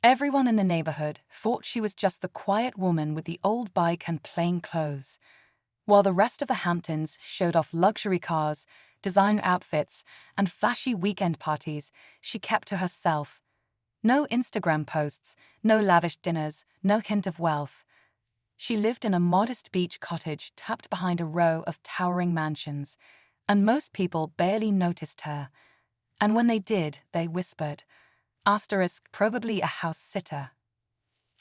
Everyone in the neighborhood thought she was just the quiet woman with the old bike and plain clothes, while the rest of the Hamptons showed off luxury cars, designer outfits, and flashy weekend parties. She kept to herself. No Instagram posts, no lavish dinners, no hint of wealth. She lived in a modest beach cottage tucked behind a row of towering mansions, and most people barely noticed her. And when they did, they whispered, probably a house sitter.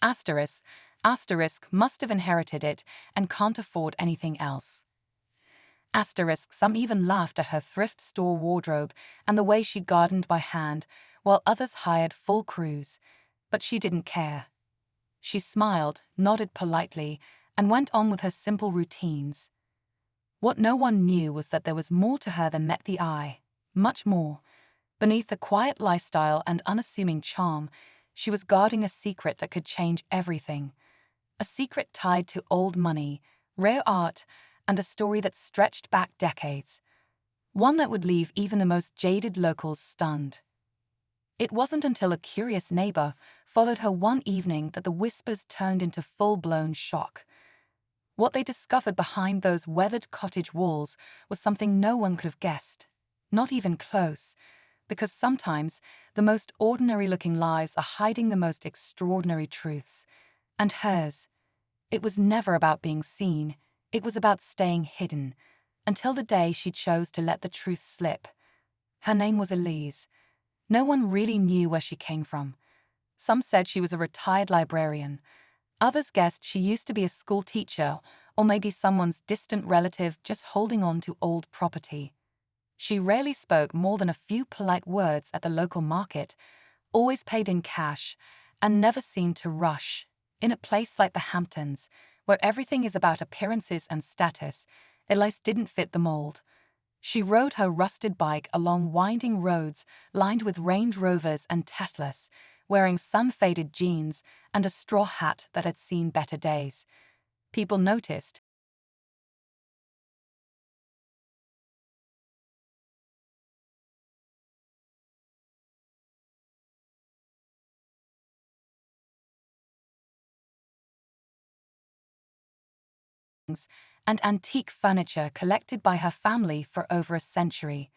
Must have inherited it and can't afford anything else. Some even laughed at her thrift store wardrobe and the way she gardened by hand, while others hired full crews. But she didn't care. She smiled, nodded politely, and went on with her simple routines. What no one knew was that there was more to her than met the eye, much more. Beneath the quiet lifestyle and unassuming charm, she was guarding a secret that could change everything. A secret tied to old money, rare art, and a story that stretched back decades. One that would leave even the most jaded locals stunned. It wasn't until a curious neighbor followed her one evening that the whispers turned into full-blown shock. What they discovered behind those weathered cottage walls was something no one could have guessed, not even close, because sometimes the most ordinary-looking lives are hiding the most extraordinary truths. And hers, it was never about being seen, it was about staying hidden, until the day she chose to let the truth slip. Her name was Elise. No one really knew where she came from. Some said she was a retired librarian. Others guessed she used to be a school teacher, or maybe someone's distant relative just holding on to old property. She rarely spoke more than a few polite words at the local market, always paid in cash, and never seemed to rush. In a place like the Hamptons, where everything is about appearances and status, Elise didn't fit the mold. She rode her rusted bike along winding roads lined with Range Rovers and Teslas, wearing sun-faded jeans and a straw hat that had seen better days. People noticed. And antique furniture collected by her family for over a century.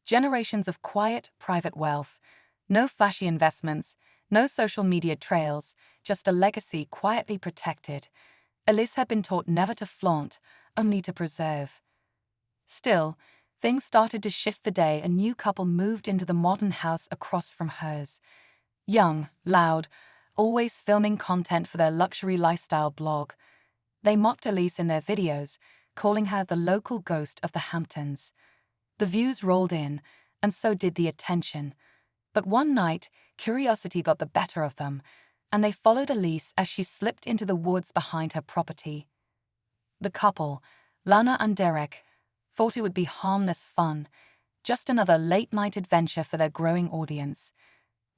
Generations of quiet, private wealth. No flashy investments, no social media trails, just a legacy quietly protected. Elise had been taught never to flaunt, only to preserve. Still, things started to shift the day a new couple moved into the modern house across from hers. Young, loud, always filming content for their luxury lifestyle blog. They mocked Elise in their videos, calling her the local ghost of the Hamptons. The views rolled in, and so did the attention. But one night, curiosity got the better of them, and they followed Elise as she slipped into the woods behind her property. The couple, Lana and Derek, thought it would be harmless fun, just another late-night adventure for their growing audience.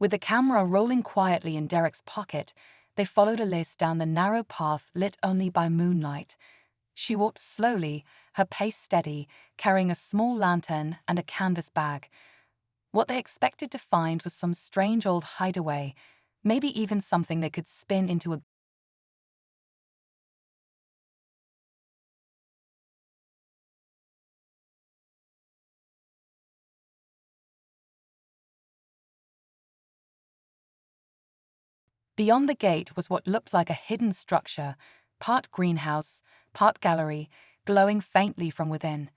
With the camera rolling quietly in Derek's pocket, they followed Elise down the narrow path lit only by moonlight. She walked slowly, her pace steady, carrying a small lantern and a canvas bag. What they expected to find was some strange old hideaway, maybe even something they could spin into a Beyond the gate was what looked like a hidden structure, part greenhouse, part gallery, glowing faintly from within.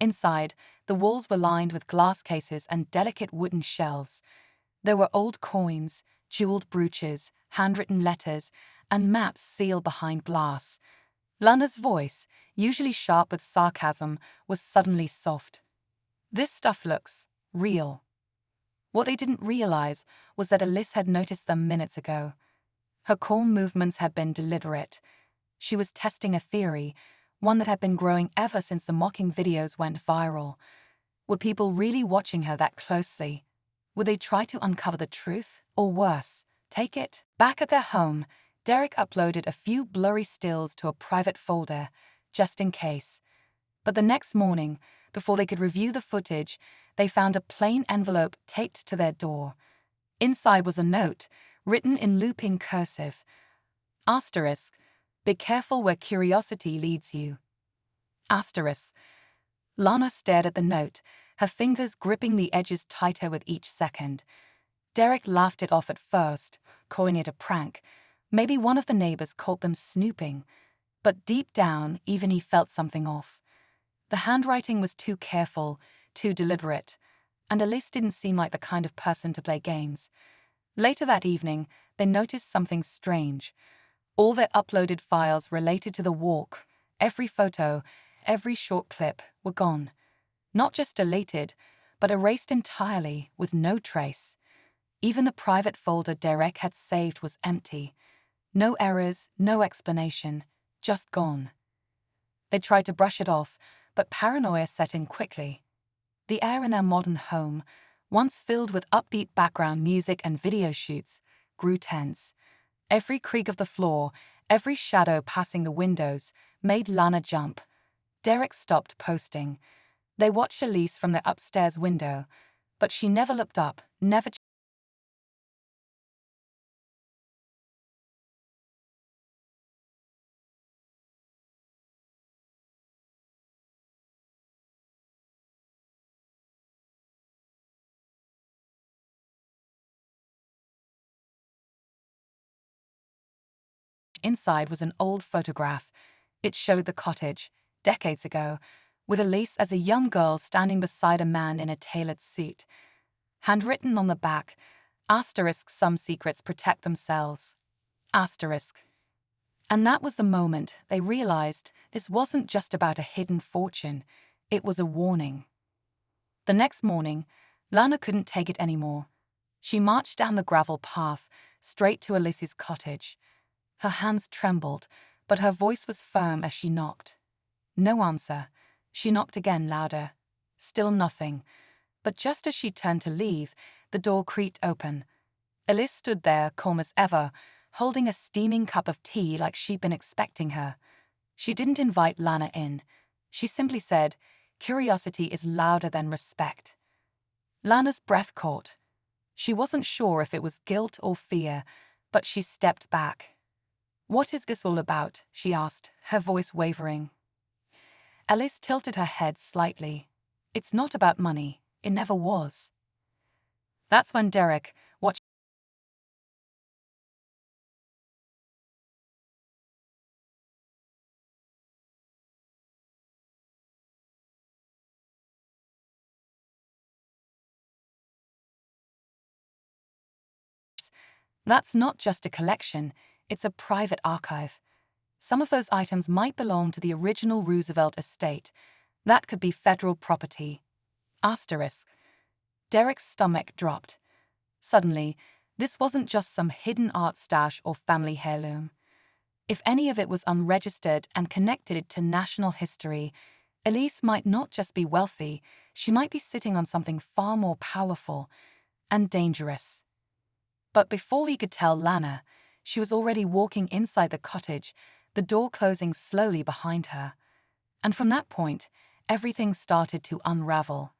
Inside, the walls were lined with glass cases and delicate wooden shelves. There were old coins, jeweled brooches, handwritten letters, and maps sealed behind glass. Lana's voice, usually sharp with sarcasm, was suddenly soft. "This stuff looks real." What they didn't realize was that Elise had noticed them minutes ago. Her calm movements had been deliberate. She was testing a theory, one that had been growing ever since the mocking videos went viral. Were people really watching her that closely? Would they try to uncover the truth, or worse, take it? Back at their home, Derek uploaded a few blurry stills to a private folder, just in case. But the next morning, before they could review the footage, they found a plain envelope taped to their door. Inside was a note, written in looping cursive. Asterisk. Be careful where curiosity leads you. Asterisk. Lana stared at the note, her fingers gripping the edges tighter with each second. Derek laughed it off at first, calling it a prank. Maybe one of the neighbors caught them snooping. But deep down, even he felt something off. The handwriting was too careful, too deliberate, and Elise didn't seem like the kind of person to play games. Later that evening, they noticed something strange. All their uploaded files related to the walk, every photo, every short clip, were gone. Not just deleted, but erased entirely, with no trace. Even the private folder Derek had saved was empty. No errors, no explanation, just gone. They tried to brush it off, but paranoia set in quickly. The air in their modern home, once filled with upbeat background music and video shoots, grew tense. Every creak of the floor, every shadow passing the windows, made Lana jump. Derek stopped posting. They watched Elise from their upstairs window, but she never looked up, never. Inside was an old photograph. It showed the cottage, decades ago, with Elise as a young girl standing beside a man in a tailored suit. Handwritten on the back, asterisk, some secrets protect themselves. Asterisk. And that was the moment they realized this wasn't just about a hidden fortune, it was a warning. The next morning, Lana couldn't take it anymore. She marched down the gravel path, straight to Elise's cottage. Her hands trembled, but her voice was firm as she knocked. No answer. She knocked again, louder. Still nothing. But just as she turned to leave, the door creaked open. Elise stood there, calm as ever, holding a steaming cup of tea like she'd been expecting her. She didn't invite Lana in. She simply said, "Curiosity is louder than respect." Lana's breath caught. She wasn't sure if it was guilt or fear, but she stepped back. "What is this all about?" she asked, her voice wavering. Elise tilted her head slightly. "It's not about money. It never was." That's when Derek watched. That's not just a collection, it's a private archive. Some of those items might belong to the original Roosevelt estate. That could be federal property. Asterisk. Derek's stomach dropped. Suddenly, this wasn't just some hidden art stash or family heirloom. If any of it was unregistered and connected to national history, Elise might not just be wealthy, she might be sitting on something far more powerful and dangerous. But before he could tell Lana, she was already walking inside the cottage, the door closing slowly behind her. And from that point, everything started to unravel.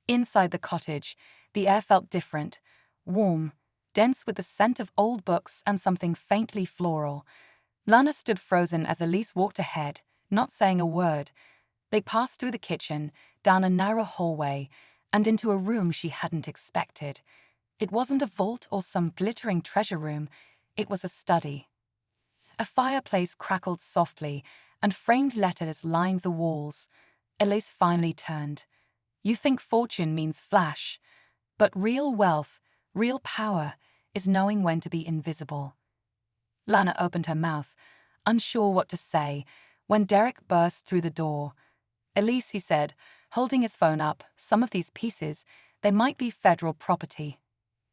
Inside the cottage, the air felt different, warm, dense with the scent of old books and something faintly floral. Lana stood frozen as Elise walked ahead, not saying a word. They passed through the kitchen, down a narrow hallway, and into a room she hadn't expected. It wasn't a vault or some glittering treasure room, it was a study. A fireplace crackled softly, and framed letters lined the walls. Elise finally turned. You think fortune means flash, but real wealth, real power, is knowing when to be invisible. Lana opened her mouth, unsure what to say, when Derek burst through the door. Elise, he said, holding his phone up, some of these pieces, they might be federal property.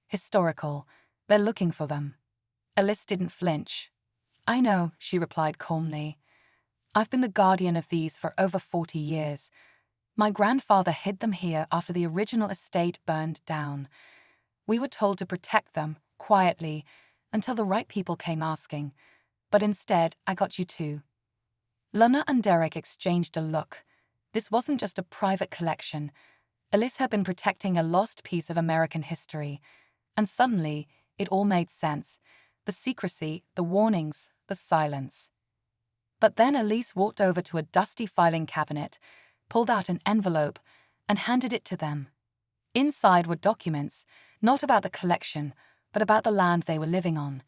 Historical. They're looking for them. Elise didn't flinch. I know, she replied calmly. I've been the guardian of these for over 40 years. My grandfather hid them here after the original estate burned down. We were told to protect them, quietly, until the right people came asking. But instead, I got you too. Lana and Derek exchanged a look. This wasn't just a private collection. Elise had been protecting a lost piece of American history. And suddenly, It all made sense. The secrecy, the warnings, the silence. But then Elise walked over to a dusty filing cabinet, pulled out an envelope, and handed it to them. Inside were documents, not about the collection, but about the land they were living on.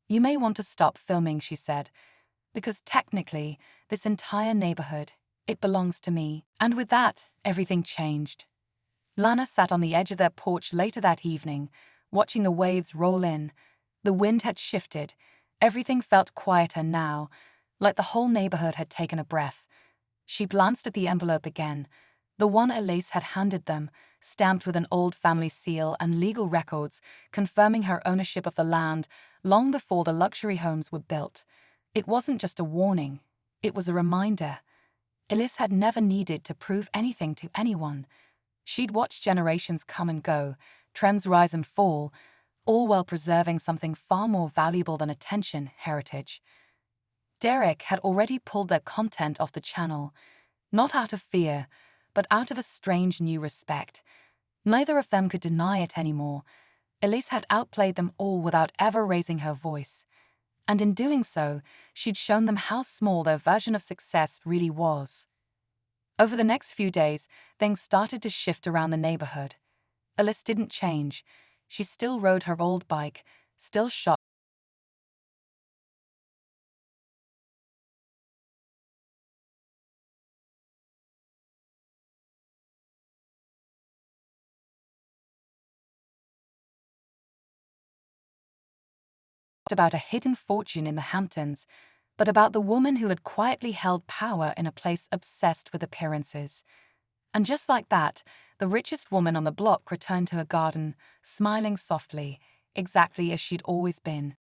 "You may want to stop filming," she said, "because technically, this entire neighborhood, it belongs to me." And with that, everything changed. Lana sat on the edge of their porch later that evening, watching the waves roll in. The wind had shifted. Everything felt quieter now, like the whole neighborhood had taken a breath. She glanced at the envelope again, the one Elise had handed them, stamped with an old family seal and legal records confirming her ownership of the land long before the luxury homes were built. It wasn't just a warning, it was a reminder. Elise had never needed to prove anything to anyone. She'd watched generations come and go, trends rise and fall, all while preserving something far more valuable than attention: heritage. Derek had already pulled their content off the channel, not out of fear, but out of a strange new respect. Neither of them could deny it anymore. Elise had outplayed them all without ever raising her voice. And in doing so, she'd shown them how small their version of success really was. Over the next few days, things started to shift around the neighborhood. Elise didn't change. She still rode her old bike, still shopped about a hidden fortune in the Hamptons, but about the woman who had quietly held power in a place obsessed with appearances. And just like that, the richest woman on the block returned to her garden, smiling softly, exactly as she'd always been.